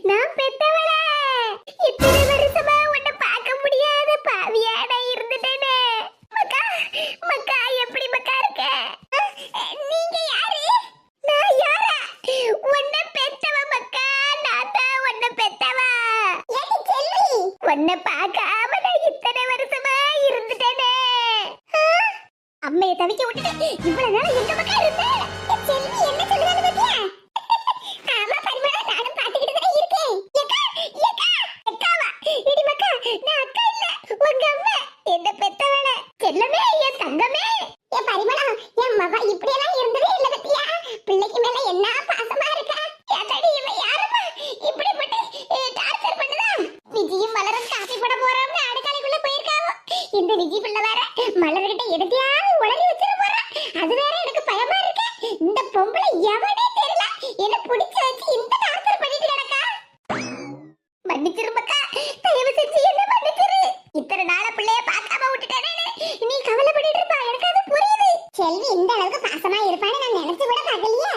நான் பெத்தவள இத்தனை வருஷமா உன்னை பார்க்க முடியாத பாவியாட இருந்துட்டேனே. மக்கா மக்கா எப்படி மக்கா இருக்க? நீங்க யாரு? நான் யாரா? உன்னை பெத்தவ மக்கா. நான் தான் உன்னை பெத்தவ. ஏடி செல்வி, உன்னை பார்க்காம நான் இத்தனை வருஷமா இருந்துட்டேனே. அம்மையை தவிக்க விட்டுட்டு இவ்வளவு நாள் எங்க மக்கா இருந்த? செல்வி என்ன சொல்லுதான்னு பாத்தியா? ஆமா பரிமளா, நானும் பாத்துக்கிட்டு தான் இருக்கேன். ஏக்கா ஏக்கா அக்காவா? இடி மக்கா, நான் அக்கா இல்ல, உங்க அம்மா. என்ன பெத்தவள செல்லமே, என் தங்கமே. ஏன் பரிமளா, என் மகா இப்படி எல்லாம் இருந்ததே இல்ல பத்தியா? பிள்ளைக்கு மேல என்ன பாசமா இருக்கா? ஏதாடி இவன் யாருமா இப்படி போட்டு டார்ச்சர் பண்ணுதா? விஜயும் மலரும் காபி போட போறோம்னு அடுக்காலைக்குள்ள போயிருக்காவோ. இந்த விஜய் பிள்ளை வேற மலர்கிட்ட எடுத்தியாவது உளறி வச்சிட போறா. அது வேற எனக்கு பயமா இருக்கு. இந்த பொம்பளை எவனே தெரியல, என்ன புடிச்சு வச்சு இந்த டார்ச்சர் பண்ணிட்டு கிடக்கா. மன்னிச்சிரு மக்கா, தயவு செஞ்சு என்ன மன்னிச்சிரு. இத்தனை நாள பிள்ளைய பார்க்காம விட்டுட்டேனே. நீ கவலைப்பட்டுட்டு இருப்பா, எனக்கு அது புரியுது. செல்வி இந்த அளவுக்கு பாசமா இருப்பான்னு நான் நினைச்சு கூட பார்க்கலையே.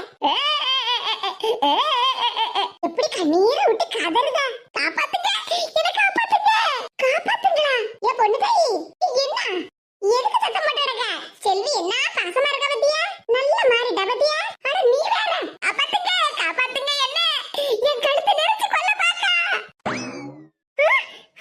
எப்படி கண்ணீரை விட்டு கதறுதா? காப்பாத்துங்க, என்ன காப்பாத்துங்க, காப்பாத்துங்களா? ஏன் பொண்ணு தாயி, என்ன எதுக்கு சத்தம் போட்டு இருக்க? செல்வி என்ன பாசமா இருக்க பத்தியா? நல்ல மாறிட்டா பத்தியா? அட நீ வேற, காப்பாத்துங்க காப்பாத்துங்க, என்ன என் கழுத்தை நெரிச்சு கொல்ல பாக்கா?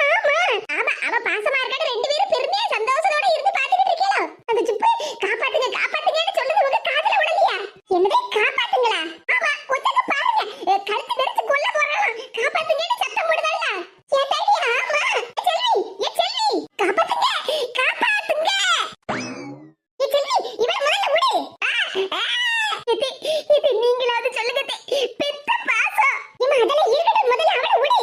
ஆமா ஆமா, அவ பாசமா இருக்கான்னு ரெண்டு பேரும் பெருமையா சந்தோஷத்தோட இருந்து பாத்துக்கிட்டு இருக்கீங்களோ? அந்த சுப்பு காப்பாத்துங்க காப்பாத்துங்கன்னு சொல்லுது உங்க காதுல விடலையா? என்னதே காப்பாத்துங்களா? ஆமா, கொஞ்சம் பாருங்க, கழுத்தை நெரிச்சு கொல்ல போறாங்க. காப்பாத்துங்கன்னு சத்தம் போடுதல்ல. ஏதாடி? ஆமா செல்வி, ஏ செல்வி காப்பாத்துங்க காப்பாத்துங்க. ஏ செல்வி, இவன் முதல்ல விடு. இது நீங்களாவது சொல்லுங்க. பெத்த பாசம் அதெல்லாம் இருக்கட்டும், முதல்ல அவனை விடு.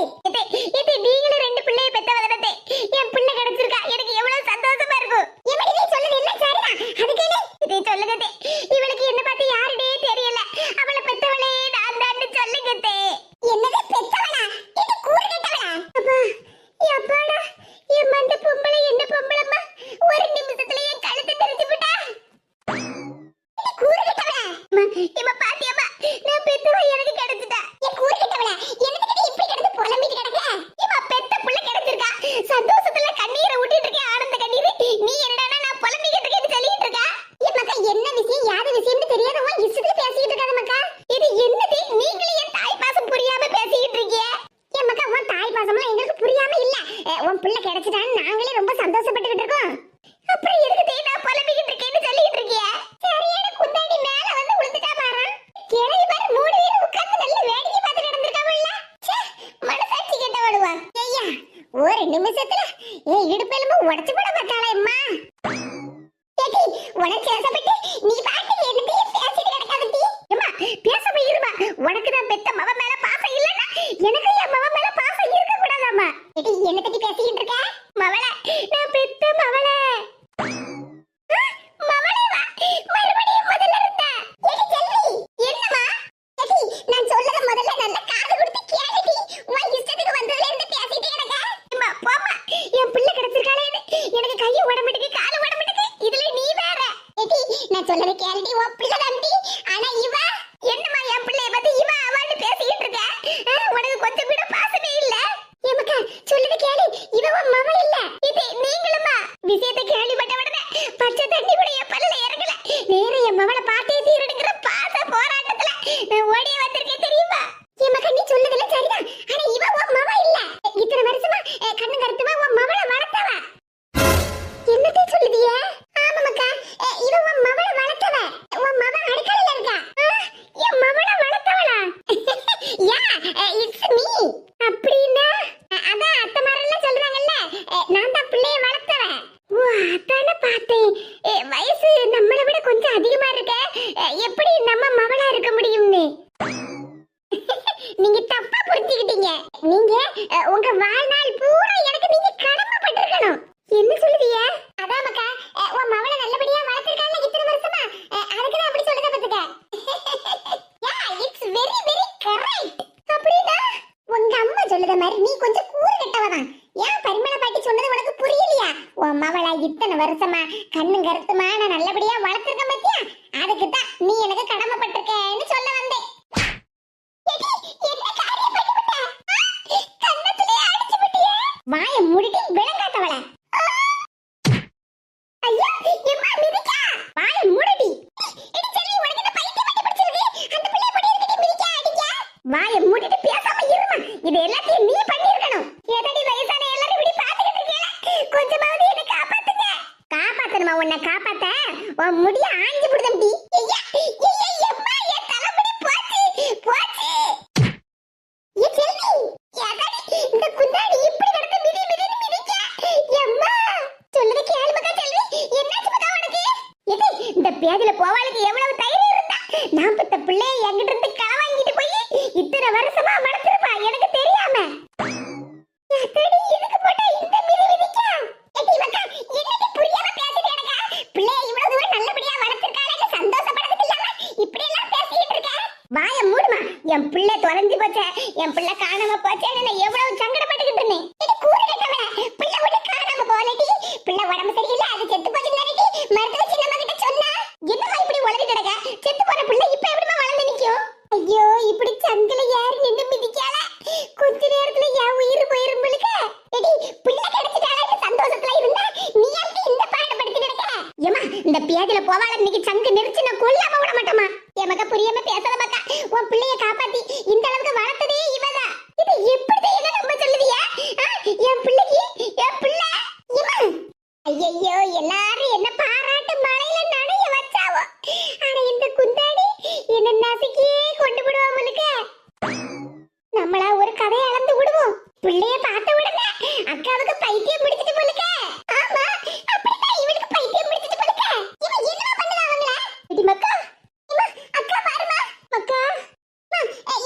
இது நீங்களும் ரெண்டு பிள்ளைய பெத்தவதனே. என் பிள்ளை கிடைச்சிருக்கா, எனக்கு எவ்வளவு சந்தோஷமா இருக்கும். எப்படி நீ சொல்லுது எல்லாம் சரிதான், அதுக்கு இதை சொல்லுங்க. இவளுக்கு என்ன பார்த்து யாருடே தெரியல, அவளை பெத்தவளே நான் தான் சொல்லுங்க. என்னது பெத்தவளா? இது கூறு கட்டவளா? அப்பா அப்பாடா, என் மண்ட பொம்பளை என்ன பொம்பளம்மா, ஒரு நிமிஷத்துல என் கழுத்தை தெரிஞ்சு விட்டா. கூறு கட்டவளா? இவ பாத்தியம்மா, நான் பெத்தவ எனக்கு கிடைச்சிட்டா. என் கூறு கட்டவளா, எனக்கு இப்படி கிடந்து புலம்பிட்டு கிடக்க. இவ பெத்த புள்ள கிடைச்சிருக்கா, சந்தோஷத்துல கண்ணீரை விட்டுட்டு இருக்கேன், ஆனந்த கண்ணீர். நீ என்னடா நான் புலம்பிக்கிட்டு இருக்கேன்னு சொல்லிட்டு இருக்கா? என் மக்கா என்ன விஷயம் யாது விஷயம்னு தெரியாதவா இஷ்டத்துக்கு பேசிக்கிட்டு இருக்காத மக்கா. இது என்னது, நீங்களே என் தாய் பாசம் புரியாம பேசிக்கிட்டு இருக்கீங்க. என் மக்கா, உன் தாய் பாசம்லாம் எங்களுக்கு புரியாம இல்ல. உன் பிள்ளை கிடைச்சிட்டான்னு நாங்களே ரொம்ப சந்தோஷப்பட்டுக்கிட்டு இருக்கோம். அப்புறம் எதுக்கு நான் புலம்பிக்கிட்டு இருக்கேன்னு சொல்லிட்டு இருக்கியா? சரியான குந்தாடி மேல வந்து விழுந்துட்டா பாரு. கிளவி பாரு, 3 பேரும் உட்கார்ந்து நல்ல வேடிக்கை பார்த்து கிடந்திருக்காமல்ல. மனசாட்சி கெட்ட வாடுவா. ஐயா, ஒரு நிமிஷத்துல என் இடுப்பெலும்பு உடைச்சு போட பார்த்தாளே அம்மா. ஏடி, உனக்கு சேசப்பட்டு நீ பாட்டு என்னத்தையும் பேசிட்டு கிடக்காதடி. அம்மா பேச போயிருமா? உனக்கு நான் பெத்த மவ மேல பாசம் இல்லன்னா எனக்கு என் மவ மேல பாசம் இருக்க கூடாதாம்மா. ஏடி, என்ன பத்தி பேசிக்கிட்டு இருக்க? மவளே, நான் பெத்த மவளே. மவளே வா, மறுபடியும் முதல்ல இருந்தா. ஏடி செல்வி, என்னம்மா? ஏடி, நான் சொல்லத முதல்ல நல்ல காது கொடுத்து கேளுடி. உன் இஷ்டத்துக்கு வந்ததுல இருந்து பேசிட்டே கிடக்க. அம்மா போம்மா, என் பிள்ளை கிடைச்சிருக்காளே, எனக்கு கையை உடம்புட்டுக்கு காலை உடம்புட்டுக்கு, இதுல நீ வேற. ஏடி, நான் சொல்லத கேளுடி, உன் பிள்ளை தாண்டி. ஆனா இவ என்னம்மா, என் பிள்ளைய பத்தி இவ அவன்னு பேசிக்கிட்டு இருக்க? உனக்கு கொஞ்சம் கூட பாசமே இல்ல. ஏமக்கா சொல்லுது கேளு, இவ உன் மவ இல்ல, இது நீங்களும்மா. விஷயத்தை கேள்விப்பட்ட உடனே பச்சை தண்ணி கூட என் பல்லுல இறங்கல. நேர என் மவளை பார்த்தே தீரணுங்கிற பாச போராட்டத்துல நான் ஓடியே வந்திருக்கேன் தெரியுமா? ஏமக்கா நீ சொல்லுதுல சரிதான், ஆனா இவ உன் மவ இல்ல. இத்தனை வருஷமா கண்ணு கருத்துமா உன் மவளை வளர்த்தவ. என்னத்தை சொல்லுதிய? ஆமாமக்கா, இவ உன் மவளை வளர்த்தவ. உன் மவ அடுக்கலையில இருக்கா. என் மவளை வளர்த்தவளா? யா, இட்ஸ் மீ. அப்படின்னா அதான் அத்தை மாரெல்லாம் சொல்றாங்கல்ல, நான் தான் பிள்ளைய வளர்த்தவன். ஓ, அதான பார்த்தேன். வயசு நம்மளை விட கொஞ்சம் அதிகமா இருக்க, எப்படி நம்ம மவளா இருக்க முடியும்னு நீங்க தப்பா புரிஞ்சுக்கிட்டீங்க. நீங்க உங்க வாழ்நாள் பூரா எனக்கு நீங்க கடமைப்பட்டிருக்கணும். என்ன சொல்லுவீங்க? அதான் மக்கா, உன் மவளை நல்லபடியா வளர்த்திருக்காங்க இத்தனை வருஷமா, அதுக்கு தான் அப்படி சொல்லுத பத்துக்க. யா, இட்ஸ் வெரி வெரி கரெக்ட். அப்படின்னா உங்க அம்மா சொல்லுத மாதிரி நீ கொஞ்சம் கூறு கட்டவதான். ஏன் பரிமள பாட்டி சொன்னது உனக்கு புரியலையா? உன் மவளா இத்தனை வருஷமா கண்ணு கருத்துமா நான் நல்லபடியா வளர்த்திருக்கேன் பத்தியா, அதுக்கு தான் நீ எனக்கு கடமைப்பட்டிருக்கேன்னு சொல்ல வந்தேன். என்ன காரியம் பண்ணிவிட்ட? வாயை மூடிட்டு விளங்காதவள. ஐயா எம்மா மிதிக்கா வாயை மூடிடி. எடி செல்வி உனக்கு என்ன பைத்தியம் பண்ணி பிடிச்சிருக்கு? அந்த பிள்ளைய போடி இருக்கடி மிதிக்கா அடிக்க. வாயை மூடிட்டு பேசாம இருமா. இது எல்லாத்தையும் நீ பண்ணிருக்கணும். ஏதடி வயசான எல்லாரும் இப்படி பாத்துக்கிட்டு இருக்கீங்க. கொஞ்சமாவது என்ன காப்பாத்துங்க. காப்பாத்தணுமா? உன்னை காப்பாத்த உன் முடிய ஆஞ்சி புடுதம்டி. ஐயா ஐயா எம்மா என் தலைமுடி போச்சு போச்சு. ஏ செல்வி ஏதடி இந்த குந்தாடி இப்படி நடந்து மிதி மிதின்னு மிதிக்க. எம்மா சொல்லுது கேளு மக்கா செல்வி. என்னாச்சு மக்கா உனக்கு? இது இந்த பேதில போவாளுக்கு எவ்வளவு தைரியம் இருந்தா நான் பெத்த பிள்ளையை என்கிட்ட இருந்து களை வாங்கிட்டு போய் இத்தனை வருஷமா வளர்த்திருப்பா எனக்கு தெரியாம. ஏதடி இதுக்கு போட்டா இந்த மிதி மிதிக்க. ஏடி மக்கா என்னடி புரியாம பேசிட்டு இருக்கா? பிள்ளையை இவ்வளவு தூரம் நல்லபடியா வளர்த்திருக்காளே சந்தோஷப்படுறதுக்கு இல்லாம இப்படி எல்லாம் பேசிட்டு இருக்க. வாயை மூடுமா. என் பிள்ளை தொலைஞ்சு போச்சே, என் பிள்ளை காணாம போச்சேன்னு நான் எவ்வளவு சங்கடப்பட்டுக்கிட்டு இருந்தேன். இது கூறு கேட்டவள பிள்ளை ஒண்ணு காணாம போலடி. பிள்ளை உடம்பு சரியில்லை அது செத்து போச்சுன்னு மருத்துவ சின்னம்மா கிட்ட சொன்னா என்னமா இப்படி உலகி கிடக்க? செத்து போன பிள்ளை இப்ப எப்படிமா வளர்ந்து நிக்கும்? ஐயோ இப்படி சங்கில ஏறி நின்று மிதிக்கால கொஞ்ச நேரத்துல என் உயிர் போயிரும் போலுக்க. எடி பிள்ளை கிடைச்சிட்டாலே சந்தோஷத்துல இருந்தா நீ எப்படி இந்த பாடப்படுத்தி கிடக்க? ஏமா இந்த பேதில போவாள இன்னைக்கு சங்கு நெரிச்சு நான் கொல்லாம விட மாட்டோமா? எமக்க புரியாம பேசாத மக்கா. உன் பிள்ளைய காப்பாத்தி இந்த அளவுக்கு வளர்த்ததே இவதான். இது எப்படி என்ன நம்ம சொல்லுவியா? என் பிள்ளைக்கு என் பிள்ளை இவ. ஐயோ எல்லாரும் என்ன பாராட்டு மழையில நனைய வச்சாவோ. ஆனா இந்த குந்தாடி என்ன நசுக்கியே கொண்டு விடுவாமலுக்க. நம்மளா ஒரு கதையை அளந்து விடுவோம். பிள்ளைய பார்த்த உடனே அக்காவுக்கு பைத்தியம் பிடிச்சிட்டு போலுக்க. ஆமா அப்படிதான் இவனுக்கு பைத்தியம் பிடிச்சிட்டு போலுக்க. இவன் என்ன பண்ணுவா அவங்கள? இடி மக்கா இவன் அக்கா பாருமா மக்கா.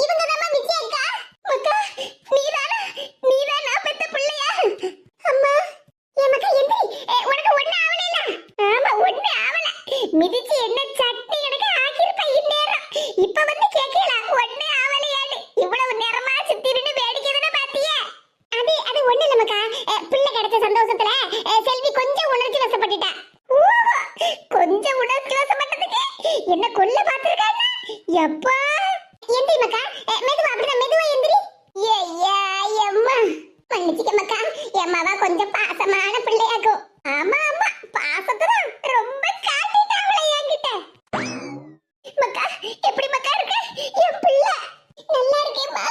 இவங்க தான் விஜய் அக்கா. மக்கா நீதானா பெத்த பிள்ளையா? அம்மா என் மக்கா எந்திரி. உனக்கு ஒண்ணு ஆவல? ஆமா ஒண்ணு ஆவல. மிதிச்சு என்ன சட்னி எனக்கு ஆக்கிருப்ப இந்நேரம். இப்ப வந்து கேட்கலாம் ஒண்ணு ஆவலையான்னு. இவ்வளவு நேரமா சுத்திருந்து வேடிக்கைதானே பாத்தியே. அது ஒண்ணு இல்ல மக்கா. பிள்ளை கிடைச்ச சந்தோஷத்துல செல்வி கொஞ்சம் உணர்ச்சி வசப்பட்டுட்டா. கொஞ்சம் உணர்ச்சி வசப்பட்டதுக்கு என்ன கொல்ல பாத்துருக்காங்க. எப்பா எந்திரி மக்கா. மெதுவா அப்படிதான் மெதுவா எந்திரி. ஐயா எம்மா மன்னிச்சுக்க மக்கா. எம்மாவா கொஞ்சம் பாசமான பிள்ளையாக்கும். ஆமா ஆமா பாசத்தை ரொம்ப காட்டிட்டாங்களே என்கிட்ட. மக்கா எப்படி மக்கா இருக்க? என் பிள்ளை நல்லா இருக்கேம்மா.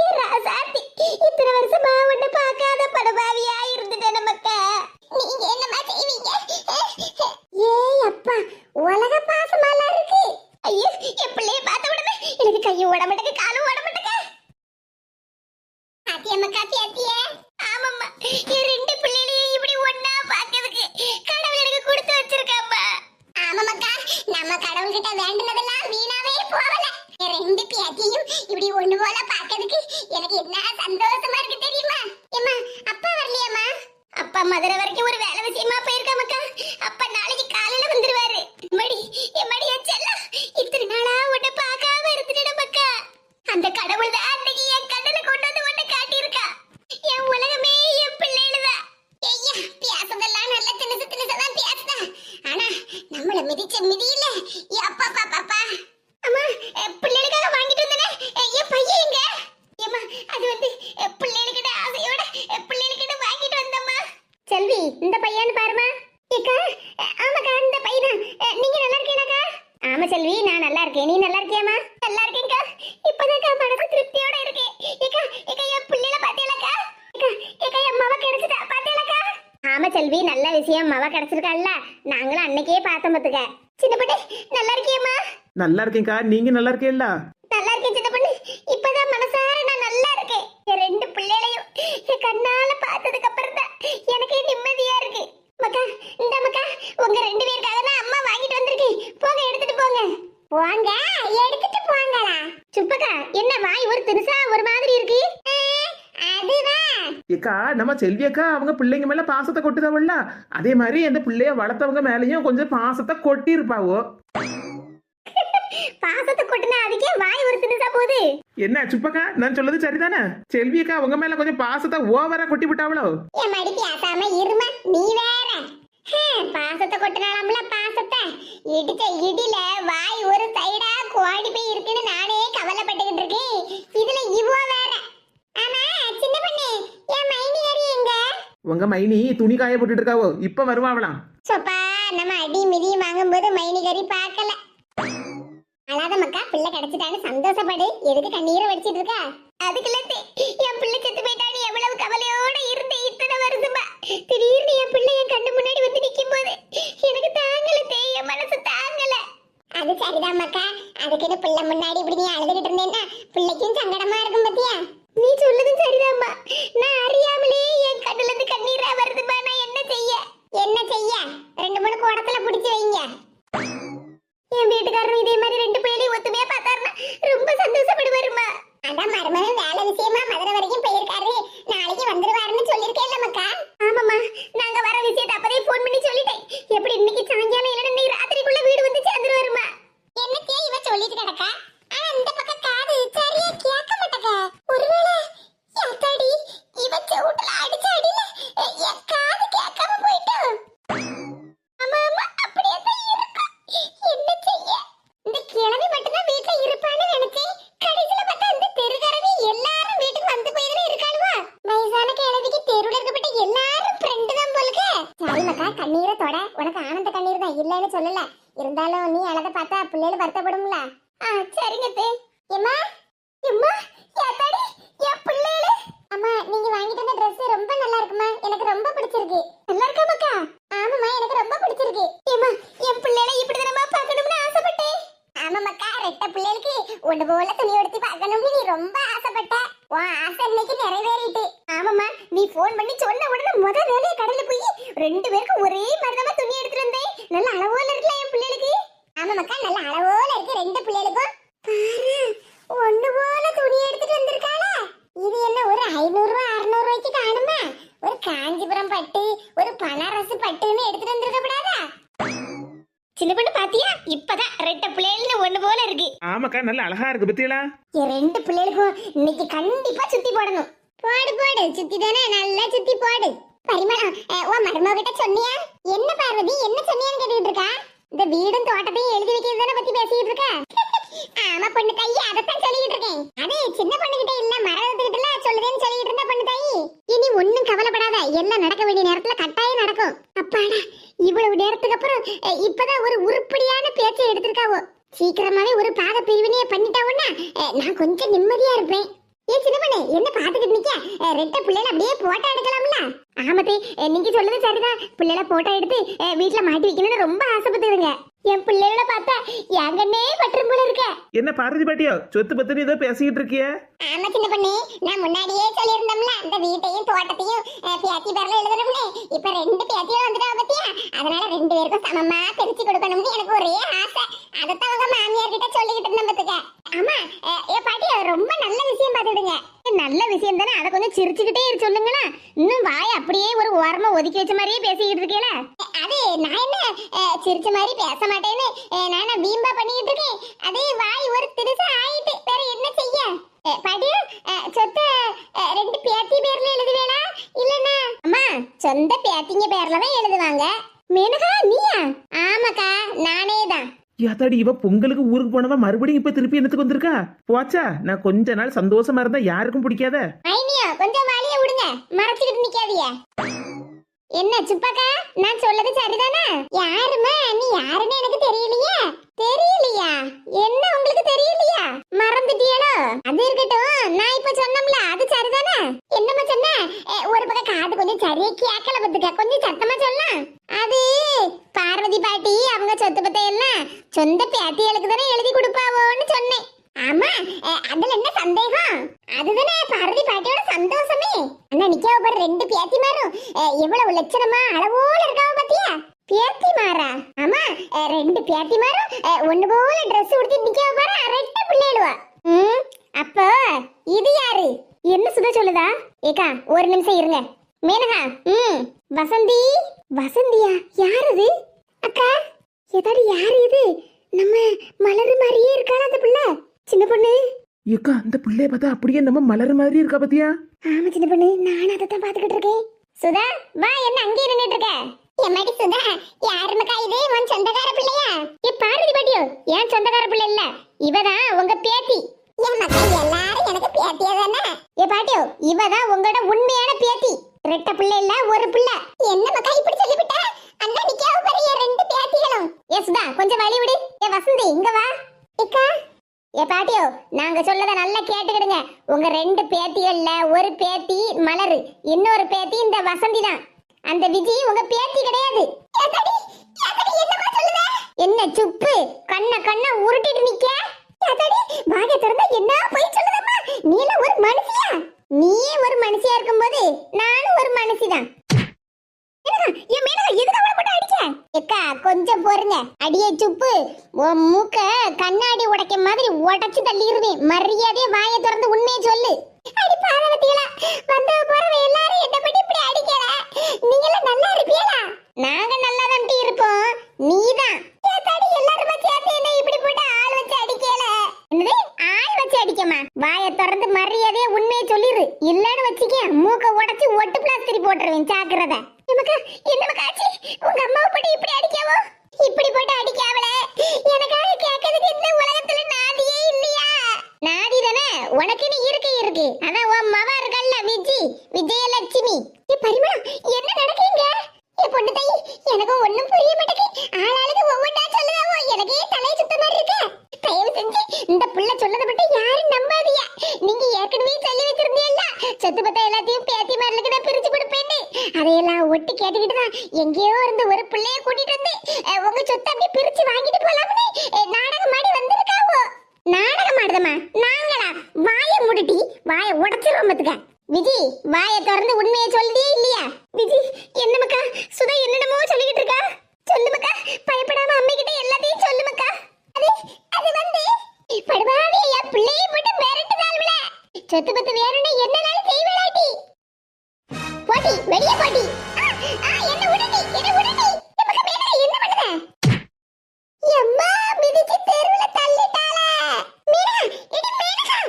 என் ராசாத்தி இத்தனை வருஷமா உன்னை பார்க்காத படபாவியா இருந்துட்டேன் மக்கா. நீங்க என்னமா செய்வீங்க? ஏய் அப்பா உலக பாசமாலாம் இருக்கு. ஐயோ என் பிள்ளைய பார்த்த உடனே எனக்கு கையும் ஓட மாட்டேங்க காலும் ஓட மாட்டேங்க. அத்தியம்மா அத்தியே. ஆமாம்மா என் ரெண்டு பிள்ளைகளையும் இப்படி ஒண்ணா பார்க்கிறதுக்கு கடவுள் எனக்கு கொடுத்து வச்சிருக்காப்பா. ஆமாம்மாக்கா நம்ம கடவுள்கிட்ட வேண்டுனதெல்லாம் வீணாவே போகல. என் ரெண்டு பேத்தியும் இப்படி ஒண்ணு போல பார்க்கிறதுக்கு எனக்கு என்ன சந்தோஷமா இருக்கு தெரியுமா? ஏம்மா அப்பா வரலையாம்மா? அப்பா மதுரை வரைக்கும் ஒரு வேலை விஷயமா போயிருக்காமக்கா. அப்பா நாளைக்கு காலையில வந்துருவாரு. எம்மடி செல்லம் இத்தனை நாளா உன்னை பார்க்காம இருந்துட்டேனக்கா. அந்த கடவுள் தான் அன்னைக்கு என் கண்ணல கொண்டு வந்து உன்னை காட்டியிருக்கா. என் உலகமே என் பிள்ளைகளதான். ஐயா பேசுறதெல்லாம் நல்ல தினசதான் பேசுதா. ஆனா நம்மள மிதிச்ச மிதியில அப்பா பாப்பா. அம்மா பிள்ளைகளுக்காக வாங்கிட்டு வந்தனே என் பையன் எங்க? ஏம்மா அது வந்து பிள்ளைகளுக்கிட்ட ஆசையோட பிள்ளைகளுக்கிட்ட வாங்கிட்டு வந்தம்மா. செல்வி இந்த பையன் பாருமா. ஏக்கா ஆமாக்கா இந்த பையனா. நீங்க நல்லா இருக்கீங்களாக்கா? ஆமா செல்வி நான் நல்லா இருக்கேன். நீ நல்லா இருக்கியாமா? நல்லா இருக்கேன்க்கா. இப்பதான்க்கா மனசு திருப்தியோட இருக்கு. ஏக்கா என் பிள்ளைல பாத்தீங்களாக்கா? ஏக்கா என் மவ கிடைச்சிட்டா பாத்தீங்களாக்கா? ஆமா செல்வி நல்ல விஷயம். மவ கிடைச்சிருக்காள்ல. நாங்களும் அன்னைக்கே பார்த்தோம் பாத்துக்க. சின்ன பொண்ணு நல்லா இருக்கியம்மா? நல்லா இருக்கேன்க்கா. நீங்க நல்லா இருக்கீங்களா? நல்லா இருக்கேன் சின்ன பொண்ணு. இப்பதான் மனசார நான் நல்லா இருக்கேன். என் ரெண்டு பிள்ளைகளையும் என் கண்ணால பார்த்ததுக்கு அப்புறம் தான் எனக்கு நிம்மதியா இருக்கு. மக்கா இந்த மக்கா உங்க ரெண்டு பேருக்காக நான் அம்மா வாங்கிட்டு வந்திருக்கேன். போங்க எடுத்துட்டு போங்க. போங்க எடுத்துட்டு போங்களா? சுப்பக்கா என்ன வாய் ஒரு தினுசா ஒரு மாதிரி இருக்கு? அதுதான் ஏக்கா நம்ம செல்வி அக்கா அவங்க பிள்ளைங்க மேல பாசத்தை கொட்டுதாவல்ல, அதே மாதிரி அந்த பிள்ளைய வளர்த்தவங்க மேலயும் கொஞ்சம் பாசத்தை கொட்டி இருப்பாவோ. பாசத்தை கொட்டினா அதுக்கே வாய் ஒரு தினுசா போகுது. என்ன சுப்பக்கா நான் சொல்றது சரிதானே? செல்வி அக்கா அவங்க மேல கொஞ்சம் பாசத்தை ஓவரா கொட்டி விட்டாவளோ. என் மடி பேசாம இருமா நீ வேற. பாசத்தை கொட்டினாலாம்ல பாசத்தை இடிச்ச இடில வாய் ஒரு சைடா கோடி போய் இருக்குன்னு நானே கவலைப்பட்டுக்கிட்டு இருக்கேன். இதுல இவோ வேற. ஆமா சின்ன பொண்ணு என் மைனியாரி எங்க? உங்க மைனி துணி காய போட்டுட்டு இருக்காவோ, இப்ப வருவாங்களாம். சொப்பா நம்ம அடி மிதி வாங்கும்போது மைனி கறி பார்க்கல. அழாத மக்கா, பிள்ளை கிடைச்சிட்டான்னு சந்தோஷப்படு. எதுக்கு கண்ணீரை வடிச்சிட்டு இருக்கா? அதுக்குள்ள என் பிள்ளை செத்து போயிட்டான்னு எவ்வளவு கவலையோட இருந்து இத்தனை வருஷமா திடீர்னு என் பிள்ளை என் கண்ணு முன்னாடி வந்து நிக்கும் போது எனக்கு தாங்கல, என் மனசு தாங்கல. அது சரிதான் மக்கா, அதுக்குன்னு பிள்ளை முன்னாடி இப்படி நீ அழுதுகிட்டு இருந்தேன்னா பிள்ளைக்கும் சங்கடமா இருக்கும் பத்தியா? நீ சொல்லுதும் சரிதாம்மா. நான் அறியாமலே என் கண்ணுல இருந்து கண்ணீரா வருதுமா. நான் என்ன செய்ய? என்ன செய்ய? 2-3 குடத்துல பிடிச்சு வைங்க. என் வீட்டுக்காரரும் இதே மாதிரி 2 பிள்ளைகளையும் ஒத்துமையா பார்த்தாருன்னா ரொம்ப சந்தோஷப்படுவாருமா. அதான் மருமகன் வேலை விஷயமா மதுரை வரைக்கும் போயிருக்காரு, நாளைக்கு வந்துருவாருன்னு சொல்லிருக்கேன்ல மக்கா. ஆமாம்மா, நாங்க வர விஷயத்தை அப்பதே போன் பண்ணி சொல்லிட்டேன். எப்படி இன்னைக்கு சாயங்காலம் இல்லைன்னா இன்னைக்கு ராத்திரிக்குள்ள வீடு வந்து சேர்ந்துருவாருமா. என்னத்தே இவ சொல்லிட்டு கிடக்கா? ஆனா இந்த பக்கம் காது சரியா கேட்க மாட்டேங்க. ஒருவேளை யாத்தாடி இவ சவுட்ல அடிச்ச அடியில என் காது கேட்காம போயிட்டு. ஆமா ஆமா, அப்படியே தான் இருக்கும். என்ன செய்ய? இந்த கிழவி மட்டும்தான் வீட்டுல இருப்பான்னு நினைச்சேன். கடைசியில பார்த்தா இந்த தெருக்காரவி எல்லாரும் வீட்டுக்கு வந்து போயிதான் இருக்காளுவா. வயசான கிழவிக்கு தெருவுல இருக்கப்பட்ட எல்லாரும் ஃப்ரெண்டு தான் போலுக்கு. சரி மக்கா, கண்ணீரை தொட. உனக்கு ஆனந்த கண்ணீர் தான் இல்லைன்னு சொல்லல. இருந்தாலும் நீ அழத பார்த்தா பிள்ளைகள் வருத்தப்படும்ல. சரிங்க தே. எம்மா எம்மா, யாத்தாடி என் பிள்ளைகளே. அம்மா, நீங்க வாங்கிட்டு வந்த Dress ரொம்ப நல்லா இருக்குமா, எனக்கு ரொம்ப பிடிச்சிருக்கு. நல்லா இருக்கா மக்கா? ஆமாம்மா, எனக்கு ரொம்ப பிடிச்சிருக்கு. ஏம்மா, என் பிள்ளைகளை இப்படி தானமா பார்க்கணும்னு ஆசைப்பட்டேன். ஆமா மக்கா, ரெட்ட பிள்ளைகளுக்கு ஒன்று போல துணி எடுத்து பார்க்கணும்னு நீ ரொம்ப ஆசைப்பட்ட. உன் ஆசை இன்னைக்கு நிறைவேறிட்டு. ஆமாம்மா, நீ ஃபோன் பண்ணி சொன்ன உடனே முதல் வேலையை கடையில் போய் 2 பேருக்கும் ஒரே மருந்தமா துணி எடுத்துட்டு வந்தேன். நல்ல அளவோல இருக்குல்ல என் பிள்ளைகளுக்கு? ஆமா மக்கா, நல்ல அளவோல இருக்கு 2 பிள்ளைகளுக்கும். பாரு, ஒண்ணு போல துணி எடுத்துட்டு வந்திருக்காளா? இது என்ன ஒரு 500 ரூபா 600 ரூபாய்க்கு காணுமா? ஒரு காஞ்சிபுரம் பட்டு, ஒரு பனாரஸ் பட்டுன்னு எடுத்துட்டு வந்திருக்கப்படாதா? சின்ன பொண்ணு பாத்தியா? இப்பதான் ரெட்ட பிள்ளைகள்னு ஒண்ணு போல இருக்கு. ஆமாக்கா, நல்ல அழகா இருக்கு பத்தியலா. என் 2 பிள்ளைகளுக்கும் இன்னைக்கு கண்டிப்பா சுத்தி போடணும். போடு போடு, சுத்தி தானே, நல்லா சுத்தி போடு. பரிமளம், உன் மருமக கிட்ட சொன்னியா? என்ன பார்வதி, என்ன சொன்னியான்னு கேட்டுட்டு இருக்கா? இந்த வீடும் தோட்டத்தையும் எழுதி வைக்கிறது தானே பத்தி பேசிட்டு இருக்கா? ஆமா பொண்ணு தாயி, அதைத்தான் சொல்லிட்டு இருக்கேன். அதே சின்ன பொண்ணுகிட்ட இல்ல, மரத்துக்கிட்ட சொல்லுதேன்னு சொல்லிட்டு இருந்தா பொண்ணு தாயி. இனி ஒண்ணும் கவலைப்படாத, எல்லாம் நடக்க வேண்டிய நேரத்துல கட்டாயம் நடக்கும். அப்பாடா, இவ்வளவு நேரத்துக்கு அப்புறம் இப்பதான் ஒரு உருப்படியான பேச்சை எடுத்திருக்காவோ. சீக்கிரமாவே ஒரு பாக பிரிவினையை பண்ணிட்டாவுன்னா நான் கொஞ்சம் நிம்மதியா இருப்பேன். ஏன் சின்ன பொண்ணு, என்ன பாத்துக்கிட்டு நிக்க? ரெட்ட பிள்ளைல அப்படியே போட்டோ எடுக்கலாம்ல? ஆமத்தே, நீங்க சொல்லுது சரிதான். பிள்ளைல போட்டோ எடுத்து வீட்டுல மாட்டி வைக்கணும்னு ரொம்ப ஆசைப்பட்டுருங்க. என் பிள்ளைகள பார்த்தா எங்கன்னே பற்றும் போல இருக்க. என்ன பார்வதி பாட்டியோ, சொத்து பத்தினி ஏதோ பேசிக்கிட்டு இருக்கிய? ஆமா சின்ன பொண்ணு, நான் முன்னாடியே சொல்லியிருந்தோம்ல, இந்த வீட்டையும் தோட்டத்தையும் பேத்தி பேர்ல எழுதணும்னு. இப்ப 2 பேத்தியும் வந்துட்டா பத்தியா? அதனால 2 பேருக்கும் சமமா பிரிச்சு கொடுக்கணும்னு எனக்கு ஒரே ஆசை. அதத்தான் உங்க மாமியார் கிட்ட சொல்லிக்கிட்டு இருந்தேன் பத்துக்க. ஆமா பாட்டியோ, ரொம்ப நல்ல விஷயம் பார்த்துடுங்க. நல்ல விஷயம் தானே, அதை கொஞ்சம் சிரிச்சுக்கிட்டே சொல்லுங்களா. இன்னும் வாய் அப்படியே ஒரு ஓரமா ஒதுக்கி வச்ச மாதிரியே பேசிக்கிட்டு இருக்கேல. அது நான் என்ன சிரிச்ச மாதிரி பேச மாட்டேன்னு நானா வீம்பா பண்ணிக்கிட்டு இருக்கேன். அதே வாய் ஒரு திருசா ஆயிட்டு, வேற என்ன செய்ய? பாட்டியா, சொத்த 2 பேத்தி பேர்ல எழுதுவேளா இல்லன்னா? அம்மா, சொந்த பேத்திங்க பேர்ல தான் எழுதுவாங்க. மேனகா நீயா? ஆமாக்கா, நானே தான். யாத்தாடி, இவ பொங்கலுக்கு ஊருக்கு போனவ மறுபடியும் இப்ப திருப்பி என்னத்துக்கு வந்திருக்கா? போச்சா, நான் கொஞ்ச நாள் சந்தோஷமா இருந்தா யாருக்கும் பிடிக்காத. ஐனியா, கொஞ்சம் வாளிய விடுங்க, மறைச்சிக்கிட்டு நிக்காதீங்க. என்ன சுப்பாக்கா, நான் சொல்லது சரிதானா? யாருமா நீ? யாருன்னு எனக்கு தெரியலையே. தெரியலையா? என்ன உங்களுக்கு தெரியலையா? மறந்துட்டியலோ? அது இருக்கட்டும், நான் இப்ப சொன்னோம்ல, அது சரிதானே? என்னமா சொன்ன? ஒரு பக்கம் காது கொஞ்சம் சரியா கேட்கல பத்துக்க, கொஞ்சம் சத்தமா சொல்லலாம். அது பார்வதி பாட்டி அவங்க சொத்து பத்தை எல்லாம் சொந்த பேத்திகளுக்கு தானே எழுதி கொடுப்பாவோன்னு சொன்னேன். ஆமா, அதுல என்ன சந்தேகம்? அதுதானே பார்வதி பாட்டியோட சந்தோஷமே. அண்ணா நிக்காவ பாரு, 2 பேத்தி மாறும் எவ்வளவு லட்சணமா அளவோல இருக்காவ பாத்தியா? பேத்தி மாறா? ஆமா, 2 பேத்தி மாறும் ஒண்ணு போல Dress உடுத்தி நிக்காவ பாரு, ரெட்ட பிள்ளைகளுவா. அப்போ இது யாரு? என்ன சுதா சொல்லுதா? ஏக்கா ஒரு நிமிஷம் இருங்க. மேனகா, வசந்தி. வசந்தியா? யாரு? அக்கா, ஏதாடி யாரு இது? நம்ம மலர் மாதிரியே இருக்காளா அந்த பிள்ளை? சின்ன பொண்ணு. ஏக்கா, அந்த பிள்ளைய பார்த்தா அப்படியே நம்ம மலர் மாதிரி இருக்கா பத்தியா? ஆமா சின்ன பொண்ணு, நானும் அதைத்தான் பாத்துக்கிட்டு இருக்கேன். சுதா, வா, என்ன அங்கே நின்னுட்டு இருக்க? எம்மாடி சுதா, யாருமக்கா இது? உன் சொந்தக்கார பிள்ளையா? பார்வதி பாட்டியோ, ஏன் சொந்தக்கார பிள்ளை இல்ல, இவதான் உங்க பேத்தி. எல்லாரும் எனக்கு பேத்தியா தானே? பாட்டியோ, இவதான் உங்களோட உண்மையான பேத்தி. ரெட்ட பிள்ளை இல்ல ஒரு பிள்ளை. என்ன மக்கா இப்படி சொல்லிவிட்ட? அண்ணா நிக்காவ பாரு ரெண்டு பேத்திகளும். எஸ்டா கொஞ்சம் வழி விடு. ஏ வசந்தி இங்க வா. ஏக்கா ஏ பாட்டியோ நாங்க சொல்லத நல்லா கேட்டுக்கிடுங்க. உங்க ரெண்டு பேத்திகள்ல ஒரு பேத்தி மலரு, இன்னொரு பேத்தி இந்த வசந்தி தான். அந்த விஜி உங்க பேத்தி கிடையாது. என்ன சுப்பு கண்ண உருட்டிட்டு நிக்க? வாங்க திறந்தா என்ன போய் சொல்லுதம்மா? நீ எல்லாம் ஒரு மனுஷியா? நீயே ஒரு மனுஷியா இருக்கும்போது நானும் ஒரு மனுஷிதான். கொஞ்சம் பொறுங்க. அடியே சுப்பு, உன் மூக்க கண்ணாடி உடைக்க மாதிரி உடைச்சு தள்ளிடுவேன். மரியாதையா வாயை திறந்து உண்மையை சொல்லு. அடி பாதவத்தியலா, வந்த போறவ எல்லாரும் என்ன பண்ணி இப்படி அடிக்கற? நீங்க எல்லாம் நல்லா இருப்பீங்களா? நாங்க நல்லா தான் இருப்போம். நீதான் கேட்டாடி எல்லாரும் சேர்த்து என்ன இப்படி போட்டு ஆள் வச்சு அடிக்கல. என்னது ஆள் வச்சு அடிக்கமா? வாயை திறந்து மரியாதையா உண்மையை சொல்லிரு. இல்லன்னு வச்சுக்க மூக்க உடைச்சு ஒட்டு பிளாஸ்டிக் போட்டுருவேன். ஜாக்கிரதை. என்னமக்கா ஆச்சு? உங்க அம்மாவை போட்டு இப்படி அடிக்காவோ? இப்படி போட்டு அடிக்காவல. எனக்காக கேட்கறதுக்கு இந்த உலகத்துல நாதியே இல்லையா? நாதி தானே உனக்கு நீ இருக்கு. அதான் உன் மவ இருக்கல்ல விஜயலட்சுமி. பரிமளா என்ன நடக்குங்க? ஏ பொண்ணு தாயி எனக்கு ஒண்ணும் புரிய மாட்டேங்குது. ஆளாளுக்கு ஒவ்வொன்றா சொல்லுதாவோ. எனக்கே தலையை சுத்த மாதிரி இருக்கு. தயவு செஞ்சு இந்த பிள்ளை சொல்லதை மட்டும் யாரும் நம்பாதீங்க. நீங்க ஏற்கனவே சொல்லி வச்சிருந்தீங்கல்ல சொத்து பத்த எல்லாத்தையும் பேத்தி மார்களுக்கு நான் பிரிச்சு கொடுப்பேன்னு. அதையெல்லாம் ஒட்டு கேட்டுக்கிட்டு தான் எங்கேயோ இருந்து ஒரு பிள்ளைய கூட்டிட்டு வந்து உங்க சொத்தை அப்படியே பிரிச்சு வாங்கிட்டு போலாம்னு நாடகம் ஆடி வந்திருக்காவோ. நாடகம் ஆடுதமா? நாங்களா? வாயை முடுட்டி வாயை உடைச்சிரும் பத்துக்க. விஜி வாயை திறந்து உண்மையை சொல்லியே இல்லையா? விஜி என்னமக்கா சுதா என்னென்னமோ சொல்லிக்கிட்டு இருக்கா? சொல்லுமக்கா, பயப்படாம அம்மை கிட்ட எல்லாத்தையும் சொல்லுமக்கா. அது வந்து படுவாவே என் பிள்ளையை மட்டும் மிரட்டுதாள்ல. சொத்து பத்து வேணும்னா என்னனாலும் செய்வேளாட்டி. போட்டி வெளியே போட்டி. என்ன உடனே என்ன பண்ணுத? அம்மா மிதிச்சு தெருவுல தள்ளிட்டாளே. மீனா இடி மீனா.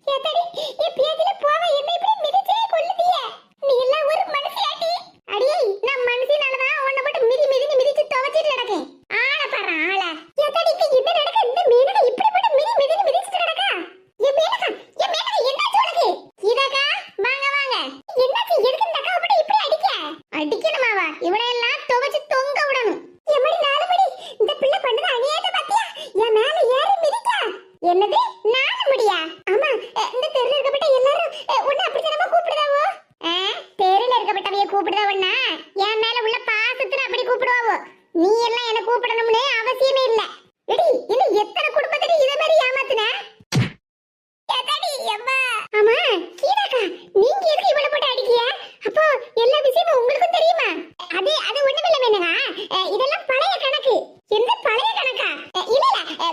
ஏத்தடி ஏ பேதில போவ என்ன இப்படி மிதிச்சே கொல்லுதியே? நீ எல்லாம் ஒரு மனுஷியாடி. அடியே நான் மனுஷினால தான் உன்னை மட்டும் மிதிச்சு துவச்சிட்டு நடக்கேன். ஆள பாரு ஆள. ஏத்தடி என்ன நடக்க? இந்த மீனா இப்படி போட்டு மிதிச்சிட்டு நடக்கா? ஏ மீனா என்ன சொல்லுது? இதக்கா வாங்க. என்னாச்சு? எதுக்கு இந்த அக்காவை போட்டு இப்படி அடிக்க? அடிக்கணுமாவா? இவளை எல்லாம் துவச்சு தொங்க விடணும். எம்மடி நாலுமடி இந்த பிள்ளை பண்ணது அநியாயத்தை பாத்தியா? என் மேல ஏறி மிதிக்க. என்னது நாலுமடியா? ஆமா, இந்த தெருல இருக்கப்பட்ட எல்லாரும் உன்னை அப்படித்தானமா கூப்பிடுதாவோ? தெருல இருக்கப்பட்டவைய கூப்பிடுதாவன்னா என் மேல உள்ள பாசத்துல அப்படி கூப்பிடுவாவோ. நீ எல்லாம் என்ன கூப்பிடணும்னு அவசியமே இல்ல. எடி இன்னும் எத்தனை குடும்பத்தை இதே மாதிரி ஏமாத்துன? ஆமா கீதாக்கா, நீங்க எதுக்கு இவளை போட்டு அடிக்கிய? அப்போ எல்லா விஷயமும் உங்களுக்கும் தெரியுமா? அது ஒண்ணுமில்ல வேணுங்க. இதெல்லாம் பழைய கணக்கு. எந்த பழைய கணக்கா? இல்ல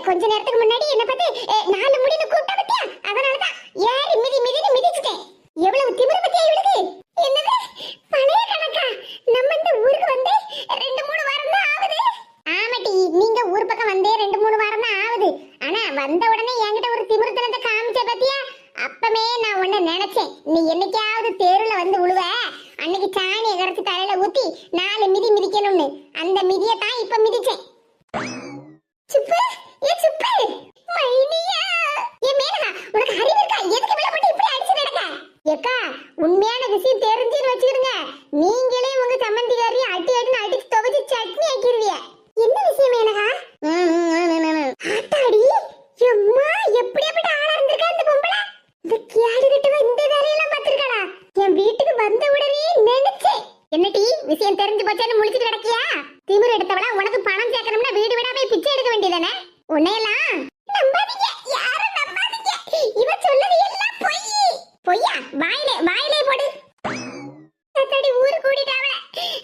கொஞ்ச நேரத்துக்கு முன்னாடி என்ன பார்த்து நாலு முடின்னு கூப்பிட்டா பத்தியா? அதனாலதான் ஏறி மிதிச்சிட்டேன். எவ்வளவு திமிரு பத்தியா இவளுக்கு? என்னது பழைய கணக்கா? நம்ம இந்த ஊருக்கு வந்து 2-3 வாரம் தான் ஆகுது. ஆமாட்டி, நீங்க ஊர் பக்கம் வந்தே 2-3 வாரம் தான் ஆகுது. ஆனா வந்த உடனே என்கிட்ட ஒரு திமிருத்தனத்தை காமிச்ச பத்தியா? அப்பமே நான் உன்ன நினைச்சேன், நீ என்னைக்காவது தேருல வந்து விழுவ, அன்னைக்கு சாணியை கரைச்சி தலையில ஊத்தி 4 மிதி மிதிக்கணும்னு. அந்த மிதியை தான் இப்ப மிதிச்சேன். சுப்பு மைனியா, ஏ மேனகா உனக்கு அறிவு இருக்கா? எதுக்கு இவளை போட்டு இப்படி அடிச்சு நடக்க? ஏக்கா உண்மையான விஷயம் தெரிஞ்சுன்னு வச்சுக்கிடுங்க. நீங்களே உங்க சம்மந்திக்காரி அடின்னு அடிச்சு துவச்சு சட்னி ஆக்கிடுவிய. என்ன விஷயம் மேனகா? ஆத்தாடி எம்மா, எப்படியாப்பட்ட ஆளா இருந்திருக்கா இந்த பொம்பளை? இந்த கேடு கிட்டவ இந்த வேலையெல்லாம் பார்த்திருக்காளா? என் வீட்டுக்கு வந்த உடனே நினைச்சேன். என்னடி விஷயம் தெரிஞ்சு போச்சேன்னு முழிச்சிட்டு கிடக்கியா? திமிரு எடுத்தவளா உனக்கு பணம் சேர்க்கணும்னா வீடு விடாம பிச்சை எடுக்க வேண்டியதானே? உன்னையெல்லாம் நம்பாதீங்க, யாரும் நம்பாதீங்க. இவ சொல்லுது எல்லாம் பொய்யா? வாயிலே போடு. அத்தடி ஊரு கூடிட்டாவ.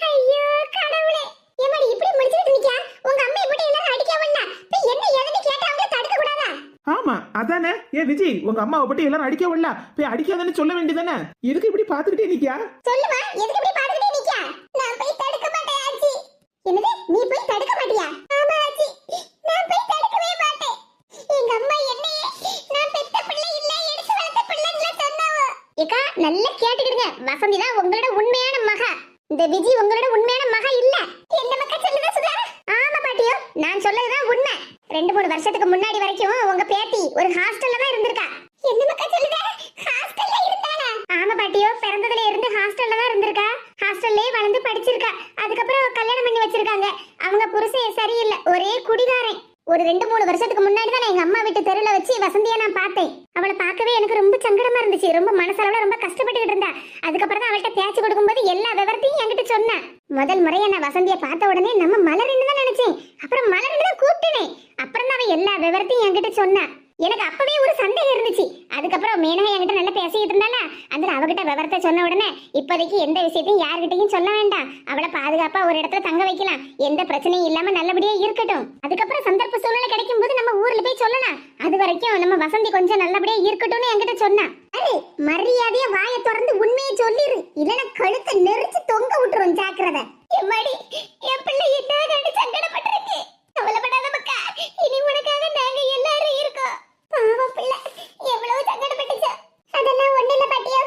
ஐயோ கடவுளே, ஏமாடி இப்படி முடிச்சிட்டு நிக்கா? உங்க அம்மா இப்படி எல்லாரும் அடிக்கவல்ல, என்ன எதுன்னு கேட்டா அவங்க தடுக்க கூடாதா? ஆமா அதானே. ஏ விஜய், உங்க அம்மாவை பத்தி எல்லாரும் அடிக்க விடல, போய் அடிக்காதன்னு சொல்ல வேண்டியதானே? எதுக்கு இப்படி பாத்துக்கிட்டே நிக்கியா? சொல்லுமா, எதுக்கு இப்படி பாத்துக்கிட்டே நிக்கியா? நான் போய் தடுக்க மாட்டேன் ஆச்சி. என்னது நீ போய் தடுக்க மாட்டியா? ஆமா ஆச்சி, நான் போய் தடுக்கவே மாட்டேன். எங்க அம்மா என்னையே நான் பெத்த பிள்ளை இல்ல, எடுத்து வளர்த்த பிள்ளைன்னு சொன்னாவோ. ஏக்கா நல்லா கேட்டுக்கிடுங்க, வசந்தி தான் உங்களோட உண்மையான மக. இந்த விஜய் உங்களோட உண்மையான மக இல்ல. என்ன மக்கா சொல்லுதா சுதா? ஆமா பாட்டியோ, நான் சொல்லதுதான் உண்மை. 2-3 வருஷத்துக்கு முன்னாடி வரைக்கும் உங்க பேத்தி ஒரு ஹாஸ்டல்ல தான் இருந்திருக்கா. என்ன மக்கா சொல்லுதா? ஹாஸ்டல்ல இருந்தாளா? ஒரு 2-3 வருஷத்துக்கு முன்னாடி தான் எங்க அம்மா வீட்டு தெருல வச்சு வசந்தியா நான் பார்த்தேன். அவளை பார்க்கவே எனக்கு ரொம்ப சங்கடமா இருந்துச்சு. ரொம்ப மனசளவுல ரொம்ப கஷ்டப்பட்டுக்கிட்டு இருந்தா. அதுக்கப்புறம் தான் அவள்கிட்ட பேச்சு கொடுக்கும்போது எல்லா விவரத்தையும் என்கிட்ட சொன்னா. முதல் முறையா நான் வசந்தியை பார்த்த உடனே நம்ம மலர்ன்னு தான் நினைச்சேன். அப்புறம் மலர்ன்னு தான் கூப்பிட்டேன். அப்புறம் தான் அவ எல்லா விவரத்தையும் என்கிட்ட சொன்னா. எனக்கு அப்பவே ஒரு சந்தேகம் இருந்துச்சு. அதுக்கப்புறம் மேனகா என்கிட்ட நல்லா பேசிக்கிட்டு இருந்தால, அந்த அவகிட்ட விவரத்தை சொன்ன உடனே இப்போதைக்கு எந்த விஷயத்தையும் யார்கிட்டையும் சொல்ல வேண்டாம், அவளை பாதுகாப்பா ஒரு இடத்துல தங்க வைக்கலாம், எந்த பிரச்சனையும் இல்லாம நல்லபடியா இருக்கட்டும். அதுக்கப்புறம் சந்தர்ப்ப சூழ்நிலை கிடைக்கும் போது நம்ம ஊர்ல போய் சொல்லலாம். அது வரைக்கும் நம்ம வசந்தி கொஞ்சம் நல்லபடியா இருக்கட்டும்னு என்கிட்ட சொன்னா. அது மரியாதையா வாயை திறந்து உண்மையை சொல்லிரு, இல்லைன்னா கழுத்தை நெரிச்சு தொங்க விட்டுரும். ஜாக்கிரதை. எம்மாடி, என் பிள்ளை என்ன சங்கடப்பட்டிருக்கு. கவலைப்படாத மக்கா, இனி உனக்காக நாங்க எல்லாரும் இருக்கோம். பாவம் பிள்ளை எவ்வளவு சங்கடப்பட்டுச்சோ. அதெல்லாம் ஒண்ணு இல்ல பாட்டியா,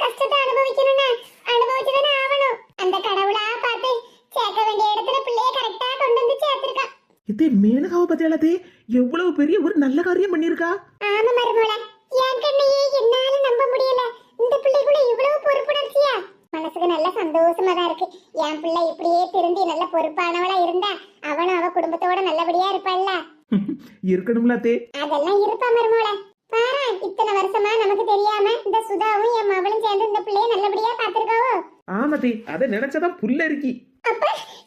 கஷ்டத்தை அனுபவிக்கணும்னா அனுபவிச்சுதானே ஆகணும். அந்த கடவுளா பார்த்து சேர்க்க வேண்டிய இடத்துல பிள்ளைய கரெக்டா கொண்டு வந்து சேர்த்திருக்கான். இதே மேனகாவை பத்தியாலதே எவ்வளவு பெரிய ஒரு நல்ல காரியம் பண்ணிருக்கா. ஆமா மருமோளே, என் கண்ணையே என்னால நம்ப முடியல. இந்த பிள்ளைக்குள்ள இவ்வளவு பொறுப்புணர்ச்சியா? மனசுக்கு நல்ல சந்தோஷமா தான் இருக்கு. என் பிள்ளை இப்படியே திருந்தி நல்ல பொறுப்பானவளா இருந்தா அவனும் அவ குடும்பத்தோட நல்லபடியா இருப்பாள்ல. இருக்கணும்ல அத்தே. அதெல்லாம் இருப்பா மருமோளே. பாரா, இத்தனை வருஷமா நமக்கு தெரியாம இந்த சுதாவும் என் மவளும் சேர்ந்து இந்த பிள்ளைய நல்லபடியா பாத்துருக்காவோ. ஆமாத்தே, அதை நினைச்சதான் புல்ல இருக்கி. அப்ப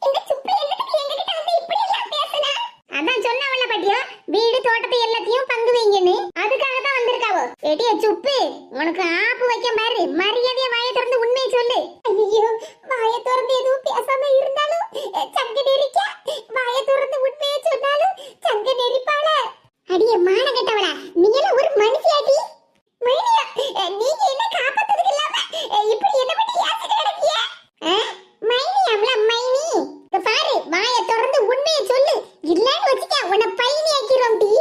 இந்த சுப்பு எங்கிட்ட வந்து இப்படி எல்லாம் பேசுனா? அதான் சொன்னவள பாட்டியா, வீடு தோட்டத்தை எல்லாத்தையும் பங்கு வைங்கன்னு. அதுக்காக தான் வந்திருக்காவோ. ஏடிய சுப்பு, உனக்கு ஆப்பு வைக்க பாரு, மரியாதையா வாயை திறந்து உண்மையை சொல்லு. ஐயோ, வாயை திறந்து எதுவும் பேசாம இருந்தாலும் சங்க நெரிக்க, வாயை திறந்து உண்மையை சொன்னாலும் சங்க நெரிப்பாள. அடியே மான கட்டவளா, நீ எல்லாம் ஒரு மனுஷியாடி. மைனியா, நீங்க என்ன காப்பாத்ததுக்கு இல்லாம இப்படி என்ன பண்ணி யாசிட்டு கிடக்கிய? மைனியாம்ல மைனி, பாரு வாயை திறந்து உண்மையை சொல்லு, இல்லன்னு வச்சுக்க உன்னை பைனி ஆக்கிரோம்டி.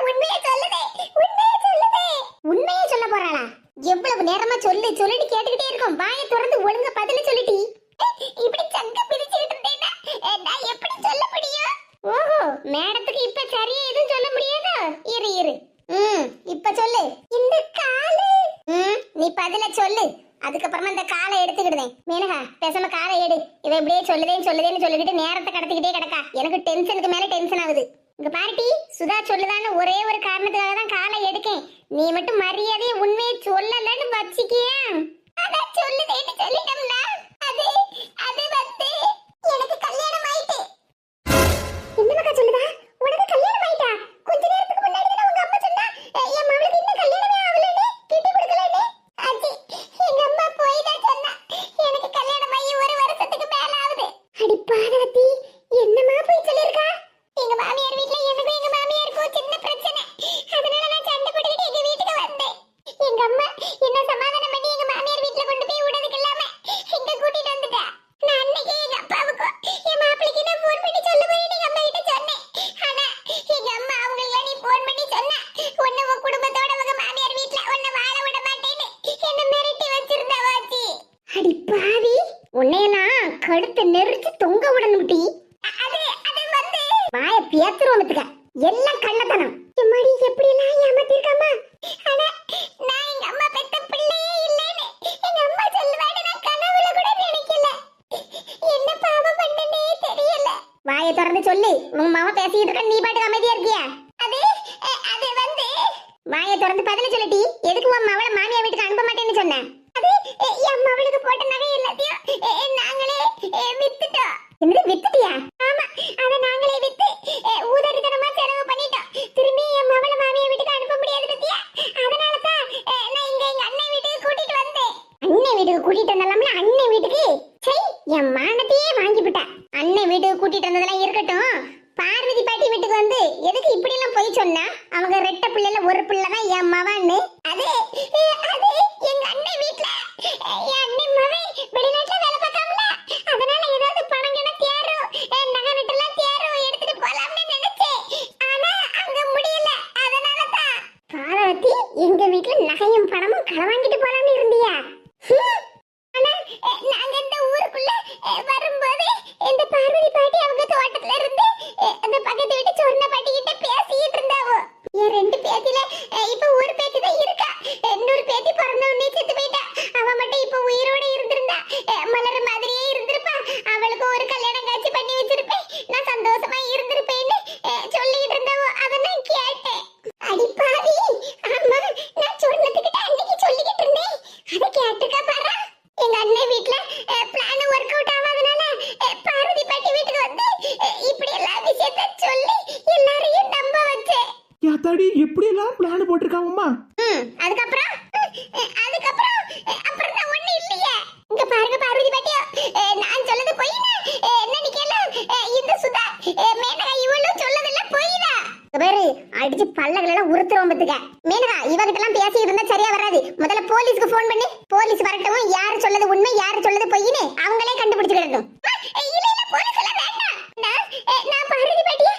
உண்மையை சொல்லுதே, உண்மையை சொல்லுதே. உண்மையை சொல்ல போறாளா? எவ்வளவு நேரமா சொல்லு சொல்லிட்டு கேட்டுக்கிட்டே இருக்கோம். வாயை திறந்து ஒழுங்கா பதில சொல்லிட்டி. இப்படி சங்க பிடிச்சிட்டு இருந்தேன்னா நான் எப்படி சொல்ல முடியும்? ஓஹோ, மேடத்துக்கு இப்ப சரியா எதுவும் சொல்ல முடியாதா? இரு இப்ப சொல்லு. இந்த காலு. நீ பதில சொல்லு, அதுக்கப்புறமா இந்த காலை எடுத்துக்கிடுதேன். மேனகா, பேசாம காலை எடு. இவ இப்படியே சொல்லுதேன்னு சொல்லிக்கிட்டு நேரத்தை கடத்திக்கிட்டே கிடக்கா. எனக்கு டென்ஷனுக்கு மேல டென்ஷன் ஆகுது. இங்க பாருட்டி, சுதா சொல்லுதான்னு ஒரே ஒரு காரணத்துக்காக தான் காலை எடுக்கேன். நீ மட்டும் மரியாதையை உண்மையை சொல்லலன்னு வச்சிக்கியா? அதான் சொல்லுதேன்னு சொல்லிட்டோம்னா அது அது வந்து எனக்கு கல்யாணம் ஆயிட்டு. என்ன மக்கா சொல்லுதா? உனக்கு கல்யாணம் ஆயிட்டா? கொஞ்ச நேரத்துக்கு முன்னாடி தான் உங்க அம்மா சொன்னா என் மகளுக்கு இன்னும் கல்யாணமே ஆகலன்னு, கிட்டி கொடுக்கலன்னு. ஆச்சி, எங்க அம்மா போய் தான் சொன்னா எனக்கு கல்யாணம் ஆகி 1 வருஷத்துக்கு மேல ஆகுது. அடி பாதவதி, என்னமா போய் சொல்லிருக்கா? எங்க மாமியார் வீட்ல எனக்கும் எங்க மாமியாருக்கும் சின்ன பிரச்சனை. அதனால நான் சண்டை போட்டுக்கிட்டு எங்க வீட்டுக்கு வந்தேன். எங்க அம்மா என்ன சமாதானம் பண்ணி எங்க மாமியார் வீட்ல கொண்டு போய் விடுறதுக்கு இல்லாம இங்க கூட்டிட்டு வந்துட்டா. நான் அன்னைக்கு எங்க அப்பாவுக்கும் என் மாப்பிளைக்கு நான் போன் பண்ணி சொல்ல போய் எங்க அம்மா கிட்ட சொன்னேன். ஆனா எங்க அம்மா அவங்கள நீ போன் பண்ணி சொன்னா உன்னை உன் குடும்பத்தோட உங்க மாமியார் வீட்ல உன்னை வாழ விட மாட்டேன்னு என்ன மிரட்டி வச்சிருந்தா வாச்சி. அடி பாவி, உன்னையெல்லாம் கழுத்தை நெரிச்சு தொங்க விடணும்டி. அது அது வந்து வாயை பேத்துறோம்னுக்க எல்லாம் கள்ளத்தனம். எம்மாடி, எப்படி எல்லாம் ஏமாத்திருக்காமா. ஆனா நான் எங்க அம்மா பெத்த பிள்ளையே இல்லைன்னு எங்க அம்மா சொல்லுவான்னு நான் கனவுல கூட நினைக்கல. என்ன பாவம் பண்ணனே தெரியல. வாயை திறந்து சொல்லு. உங்க மாமா பேசிட்டு இருக்க, நீ பாட்டுக்கு அமைதியா இருக்கியா? அது அது வந்து வாயை திறந்து பதில சொல்லிட்டி. எதுக்கு உன் மவளை மாமியா வீட்டுக்கு அனுப்ப மாட்டேன்னு சொன்ன? அது என் மவளுக்கு போட்ட நகை எல்லாத்தையும் நாங்களே வித்துட்டோம். என்னது வித்துட்டியா? ஆமா, அத நாங்களே வித்து ஊதரித்தனமா செலவு பண்ணிட்டோம். திரும்பி என் மவளை மாமியா வீட்டுக்கு அனுப்ப முடியாது பத்தியா? அதனால தான் நான் இங்க எங்க அண்ணன் வீட்டுக்கு கூட்டிட்டு வந்தேன். அண்ணன் வீட்டுக்கு கூட்டிட்டு வந்தாலாம்ல, அண்ணன் வீட்டுக்கு சை என் மானத்தையே வாங்கி விட்டா. அண்ணன் வீட்டுக்கு கூட்டிட்டு வந்ததெல்லாம் இருக்கட்டும், பார்வதி பாட்டி வீட்டுக்கு வந்து எதுக்கு இப்படி எல்லாம் போய் சொன்னா? அவங்க ரெட்ட பிள்ளைல ஒரு பிள்ளை தான் என் மவன்னு. அது அது எங்க அண்ணன் வீட்ல என் அண்ணன் மவன் வெளிநாட்டுல வேலை பார்க்காமல, அதனால ஏதாவது பணம் கிண தேரும் நகை நட்டெல்லாம் தேரும் எடுத்துட்டு போலாம்னு நினைச்சேன். ஆனா அங்க முடியல. அதனால தான் பாரவதி, எங்க வீட்ல நகையும் பணமும் களவாங்கிட்டு போலாம்னு இருந்தியா? ஆனா நாங்க இந்த ஊருக்குள்ள வரும்போது இந்த பார்வதி பாட்டி அவங்க தோட்டத்துல இருந்து அந்த பக்கத்து வீட்டு சொன்ன பாட்டி கிட்ட பேசிட்டு இருந்தாவோ. என் 2 பேத்தில இப்ப ஒரு பேத்தி தான் இருக்கா. இன்னொரு பேத்தி பிறந்த உடனே செத்து போயிட்டா. அவ மட்டும் இப்ப உயிரோட இருந்திருந்தா மலர் மாதிரியே இருந்திருப்பா. அவளுக்கு ஒரு கல்யாணம் காட்சி பண்ணி வச்சிருப்பேன். நான் ஆத்தாடி எப்படி எல்லாம் பிளான் போட்டிருக்காங்கம்மா. அதுக்கப்புறம் அதுக்கப்புறம் அப்புறம் தான் ஒண்ணு இல்லையே. இங்க பாருங்க பார்வதி பாட்டியா, நான் சொல்றது பொய்னா என்ன நிக்கல. இந்த சுதா மேனகா இவளும் சொல்லதல்ல பொய்னா. வேறு அடிச்சு பல்லகளெல்லாம் உருத்துறோம் பத்துக்க. மேனகா இவகிட்ட எல்லாம் பேசி இருந்தா சரியா வராது. முதல்ல போலீஸ்க்கு போன் பண்ணி போலீஸ் வரட்டும், யாரு சொல்லது உண்மை யாரு சொல்லது பொய்னு அவங்களே கண்டுபிடிச்சு கிடக்கும். இல்ல இல்ல போலீஸ் எல்லாம் வேண்டாம். நான் பார்வதி பாட்டியா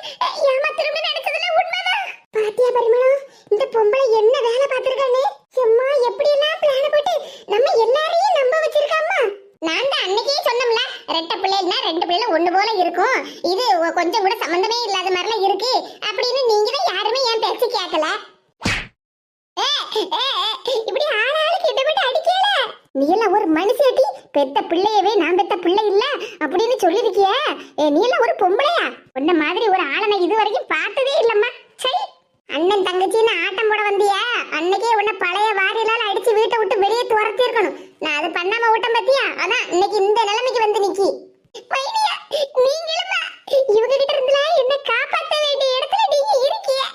ஏமாத்திரம்னு நினைச்சதுல உண்மைதான். பாத்தியா பரிமளம், இந்த பொம்பளை என்ன வேலை பார்த்திருக்கானே. அம்மா எப்படி எல்லாம் பிளான் போட்டு நம்ம எல்லாரையும் நம்ப வச்சிருக்காம்மா. நான் தான் அன்னைக்கே சொன்னோம்ல, ரெட்ட பிள்ளைன்னா ரெண்டு பிள்ளைல ஒண்ணு போல இருக்கும், இது கொஞ்சம் கூட சம்பந்தமே இல்லாத மாதிரிலாம் இருக்கு அப்படின்னு நீங்க தான் யாருமே என் பேச்சு கேட்கல. இப்படி ஆளாளுக்கு இடப்பட்டு அடிக்கல. நீ எல்லாம் ஒரு மனுஷடி, பெத்த பிள்ளையவே நான் பெத்த பிள்ளை இல்ல அப்படின்னு சொல்லிருக்கிய. நீ எல்லாம் ஒரு பொம்பளையா? உன்ன மாதிரி ஒரு ஆளை நான் இது வரைக்கும் பார்த்ததே இல்லம்மா. சரி, அண்ணன் தங்கச்சின்னு ஆட்டம் போட வந்தியா, அன்னைக்கே உன்னை பழைய வாரியால அடிச்சு வீட்டை விட்டு வெளியே துரத்தி இருக்கணும். நான் அது பண்ணாம விட்டேன் பத்தியா, அதான் இன்னைக்கு இந்த நிலைமைக்கு வந்து நிக்கி. நீங்களுமா இவங்க கிட்ட இருந்துல என்ன காப்பாத்த வேண்டிய இடத்துல நீங்க இருக்கீங்க,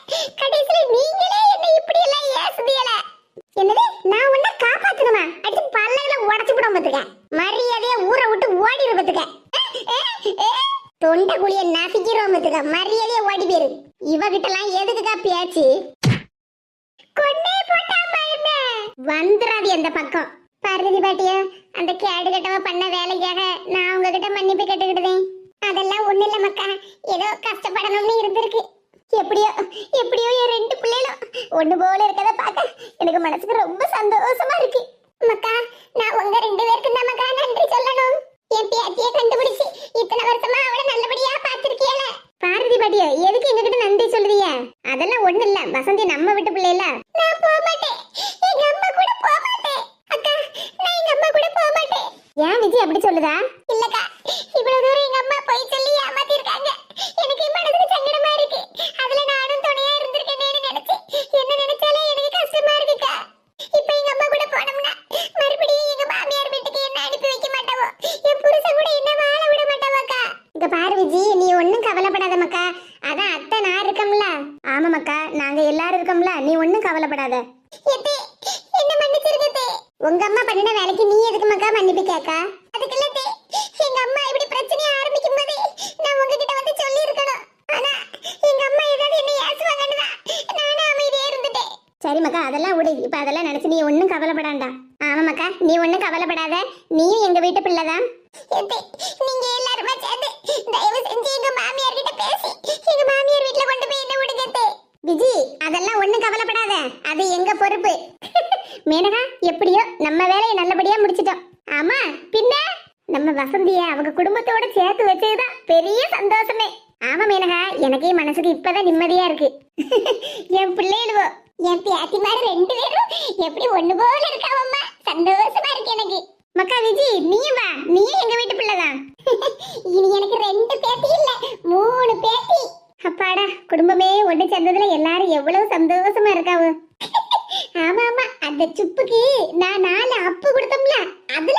கடைசியில நீங்களே என்ன இப்படி எல்லாம் ஏசுதியல. என்னது, நான் உன்னை காப்பாத்தணுமா? அடிச்சு பல்லையில உடைச்சு விட பத்துக்க. மரியாதையா ஊரை விட்டு ஓடிடு பத்துக்க. தொண்டை குழிய நசிக்கிறோம் பத்துக்க. மரியாதையா ஓடி போயிரு. இவகிட்ட எல்லாம் எதுக்குக்கா பேச்சு? கொன்னே போட்டா பயன வந்துராது எந்த பக்கம். பார்வதி பாட்டியா, அந்த கேடு கட்டவ பண்ண வேலைக்காக நான் உங்ககிட்ட மன்னிப்பு கேட்டுக்கிட்டேன். அதெல்லாம் ஒண்ணு இல்ல மக்கா, ஏதோ கஷ்டப்படணும்னு இருந்திருக்கு. எப்படியோ எப்படியோ என் ரெண்டு பிள்ளைகளும் ஒண்ணு போல இருக்கத பார்க்க எனக்கு மனசுக்கு ரொம்ப சந்தோஷமா இருக்கு. மக்கா, நான் உங்க ரெண்டு பேருக்கு தான் மக்கா நன்றி சொல்லணும். என் பேத்தியை கண்டுபிடிச்சு இத்தனை வருஷமா அவளை நல்லபடியா பாத்திருக்கீல. பார்வதி பாட்டியா, எதுக்கு எங்ககிட்ட நன்றி சொல்றீங்க? அதெல்லாம் ஒண்ணு இல்ல, வசந்தி நம்ம வீட்டு பிள்ளைல. நான் போக மாட்டேன், எங்க அம்மா கூட போக மாட்டேன். அக்கா, நான் எங்க அம்மா கூட போக மாட்டேன். ஏன் விஜய் அப்படி சொல்லுதா? இல்லக்கா, இவ்வளவு தூரம் எங்க அம்மா போய் சொல்லி ஏமாத்தி இருக்காங்க. எனக்கு மனசுக்கு சங்கடமா இருக்கு. அதுல நானும் துணையா இருந்திருக்கேன்னு நினைச்சு என்ன நினைச்சாலே எனக்கு கஷ்டமா இருக்குக்கா. இப்ப எங்க அம்மா கூட போனோம்னா மறுபடியும் எங்க மாமியார் வீட்டுக்கு என்ன அனுப்பி வைக்க மாட்டாவோ, என் புருஷன் கூட என்ன வாழ விட மாட்டாவாக்கா. இங்க பாரு விஜி, நீ ஒன்னும் கவலைப்படாத மக்கா. அதான் அத்தை நான் இருக்கம்ல. ஆமா மக்கா, நாங்க எல்லாரும் இருக்கோம்ல, நீ ஒன்னும் கவலைப்படாத. என்ன மன்னிச்சிருக்கே. உங்க அம்மா பண்ணின வேலைக்கு நீ எதுக்கு மக்கா மன்னிப்பு கேட்க? அதுக்கு இல்ல, எங்க அம்மா இப்படி பிரச்சனையை ஆரம்பிக்கும் போதே நான் உங்ககிட்ட வந்து சொல்லி இருக்கணும். ஆனா எங்க அம்மா ஏதாவது என்ன ஏசுவாங்கன்னு நானும் அமைதியா இருந்துட்டேன். சரி மக்கா, அதெல்லாம் விடு. இப்ப அதெல்லாம் நினைச்சு நீ ஒன்னும் கவலைப்படாண்டா. ஆமா மக்கா, நீ ஒன்னும் கவலைப்படாத. நீயும் எங்க வீட்டு பிள்ளைதான். நீங்க எல்லாருமே சேர்ந்து தயவு செஞ்சு எங்க மாமியார் கிட்ட பேசி எங்க மாமியார் வீட்டுல கொண்டு போய் என்ன விடுங்க. விஜி, அதெல்லாம் ஒண்ணும் கவலைப்படாத, அது எங்க பொறுப்பு. மேனகா, எப்படியோ நம்ம வேலையை நல்லபடியா முடிச்சிட்டோம். ஆமா பின்ன நம்ம வசந்திய அவங்க குடும்பத்தோட சேர்த்து வச்சதுதான் பெரிய சந்தோஷமே. ஆமா மேனகா, எனக்கே மனசுக்கு இப்பதான் நிம்மதியா இருக்கு. என் பிள்ளைகளுவோ என் பேத்திமாரு ரெண்டு பேரும் எப்படி ஒண்ணு போல இருக்காவம்மா, சந்தோஷமா இருக்கு எனக்கு. மக்கா விஜி, நீயும் வா, நீயும் எங்க வீட்டு பிள்ளைதான். இனி எனக்கு ரெண்டு பேத்தி இல்ல, 3 பேத்தி. அப்பாடா, குடும்பமே ஒண்ணு சேர்ந்ததுல எல்லாரும் எவ்வளவு சந்தோஷமா இருக்காவோ. ஆமா ஆமா, அந்த சுப்புக்கு நான் 4 அப்பு கொடுத்தோம்ல, அதுல